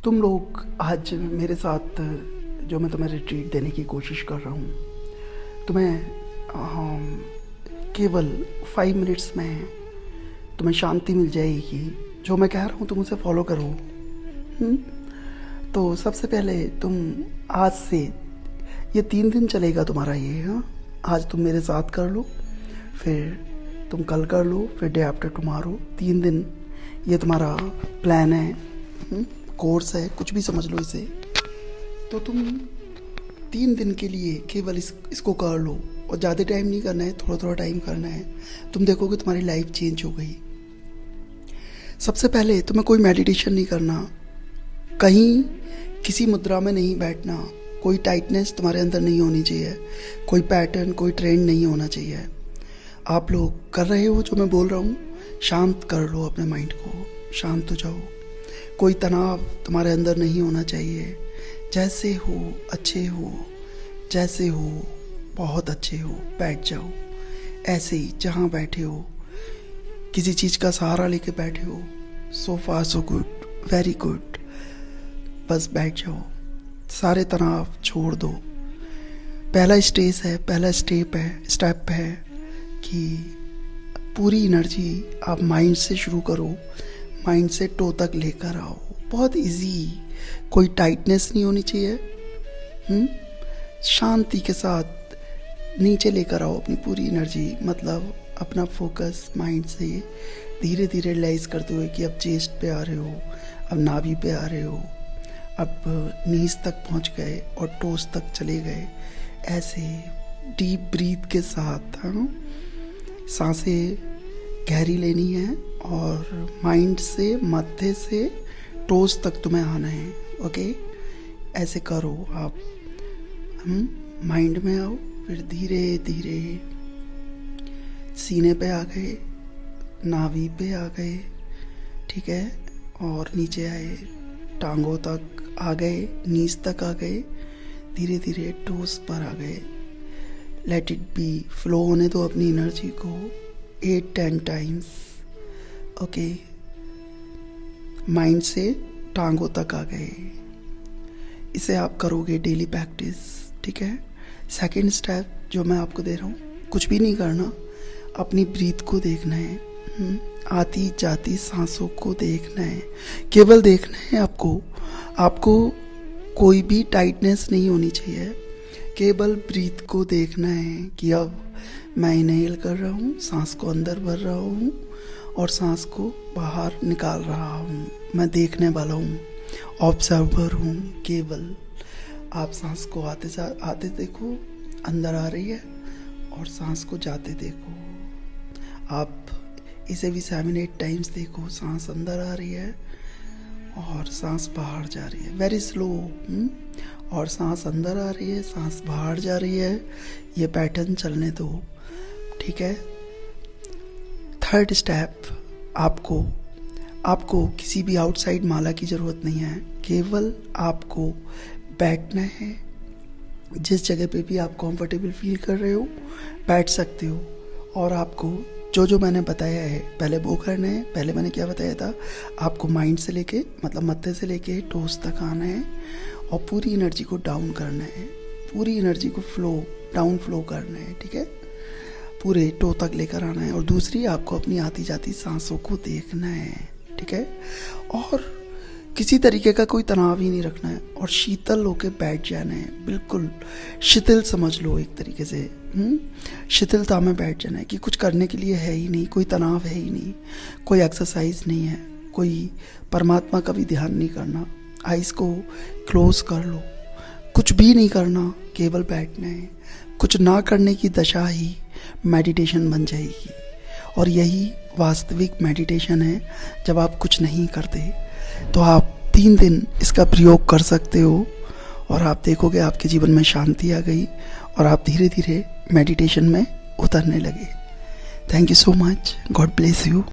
तुम लोग आज मेरे साथ जो मैं तुम्हें रिट्रीट देने की कोशिश कर रहा हूँ, तुम्हें केवल 5 मिनट्स में तुम्हें शांति मिल जाएगी। जो मैं कह रहा हूँ तुम उसे फॉलो करो। तो सबसे पहले तुम आज से ये 3 दिन चलेगा तुम्हारा ये। हाँ, आज तुम मेरे साथ कर लो, फिर तुम कल कर लो, फिर डे आफ्टर टुमारो। 3 दिन ये तुम्हारा प्लान है, कोर्स है, कुछ भी समझ लो इसे। तो तुम 3 दिन के लिए केवल इसको कर लो, और ज़्यादा टाइम नहीं करना है, थोड़ा थोड़ा टाइम करना है। तुम देखोगे तुम्हारी लाइफ चेंज हो गई। सबसे पहले तुम्हें कोई मेडिटेशन नहीं करना, कहीं किसी मुद्रा में नहीं बैठना, कोई टाइटनेस तुम्हारे अंदर नहीं होनी चाहिए, कोई पैटर्न, कोई ट्रेंड नहीं होना चाहिए। आप लोग कर रहे हो जो मैं बोल रहा हूँ, शांत कर लो अपने माइंड को, शांत हो जाओ। कोई तनाव तुम्हारे अंदर नहीं होना चाहिए। जैसे हो अच्छे हो, जैसे हो बहुत अच्छे हो, बैठ जाओ ऐसे ही जहाँ बैठे हो। किसी चीज़ का सहारा लेके बैठे हो, सो फार सो गुड, वेरी गुड। बस बैठ जाओ, सारे तनाव छोड़ दो। पहला स्टेप है कि पूरी एनर्जी आप माइंड से शुरू करो, माइंड से टो तक लेकर आओ। बहुत इजी, कोई टाइटनेस नहीं होनी चाहिए। शांति के साथ नीचे लेकर आओ अपनी पूरी एनर्जी, मतलब अपना फोकस माइंड से धीरे धीरे रियलाइज करते हुए कि अब चेस्ट पे आ रहे हो, अब नाभि पे आ रहे हो, अब नीज तक पहुंच गए और टोस तक चले गए। ऐसे डीप ब्रीथ के साथ सांसें गहरी लेनी है, और माइंड से मत्थे से टोस तक तुम्हें आना है। ओके, ऐसे करो आप। माइंड में आओ, फिर धीरे धीरे सीने पे आ गए, नाभि पे आ गए, ठीक है, और नीचे आए, टांगों तक आ गए, नीज तक आ गए, धीरे धीरे टोस पर आ गए। लेट इट बी, फ्लो होने दो अपनी एनर्जी को 8-10 टाइम्स। ओके, माइंड से टांगों तक आ गए। इसे आप करोगे डेली प्रैक्टिस, ठीक है। सेकंड स्टेप जो मैं आपको दे रहा हूँ, कुछ भी नहीं करना, अपनी ब्रीथ को देखना है। आती जाती सांसों को देखना है, केवल देखना है आपको कोई भी टाइटनेस नहीं होनी चाहिए। केवल ब्रीथ को देखना है कि अब मैं इनहेल कर रहा हूँ, सांस को अंदर भर रहा हूँ और सांस को बाहर निकाल रहा हूँ। मैं देखने वाला हूँ, ऑब्जर्वर हूँ। केवल आप सांस को आते देखो, अंदर आ रही है, और सांस को जाते देखो। आप इसे भी 7-8 टाइम्स देखो। सांस अंदर आ रही है और सांस बाहर जा रही है, वेरी स्लो। और सांस अंदर आ रही है, सांस बाहर जा रही है। ये पैटर्न चलने दो, ठीक है। थर्ड स्टेप, आपको किसी भी आउटसाइड माला की ज़रूरत नहीं है। केवल आपको बैठना है, जिस जगह पे भी आप कंफर्टेबल फील कर रहे हो बैठ सकते हो। और आपको जो मैंने बताया है पहले वो करना है। पहले मैंने क्या बताया था, आपको माइंड से लेके, मतलब मत्थे से लेके टोस तक आना है, और पूरी एनर्जी को डाउन करना है, पूरी एनर्जी को डाउन फ्लो करना है, ठीक है। पूरे टो तक लेकर आना है। और दूसरी, आपको अपनी आती जाती सांसों को देखना है, ठीक है। और किसी तरीके का कोई तनाव ही नहीं रखना है, और शीतल होके बैठ जाना है, बिल्कुल शिथिल समझ लो एक तरीके से। शिथिलता में बैठ जाना है कि कुछ करने के लिए है ही नहीं, कोई तनाव है ही नहीं, कोई एक्सरसाइज नहीं है, कोई परमात्मा का भी ध्यान नहीं करना। आइज़ को क्लोज कर लो, कुछ भी नहीं करना, केवल बैठना है। कुछ ना करने की दशा ही मेडिटेशन बन जाएगी, और यही वास्तविक मेडिटेशन है जब आप कुछ नहीं करते। तो आप 3 दिन इसका प्रयोग कर सकते हो, और आप देखोगे आपके जीवन में शांति आ गई, और आप धीरे धीरे मेडिटेशन में उतरने लगे। Thank you so much, God bless you.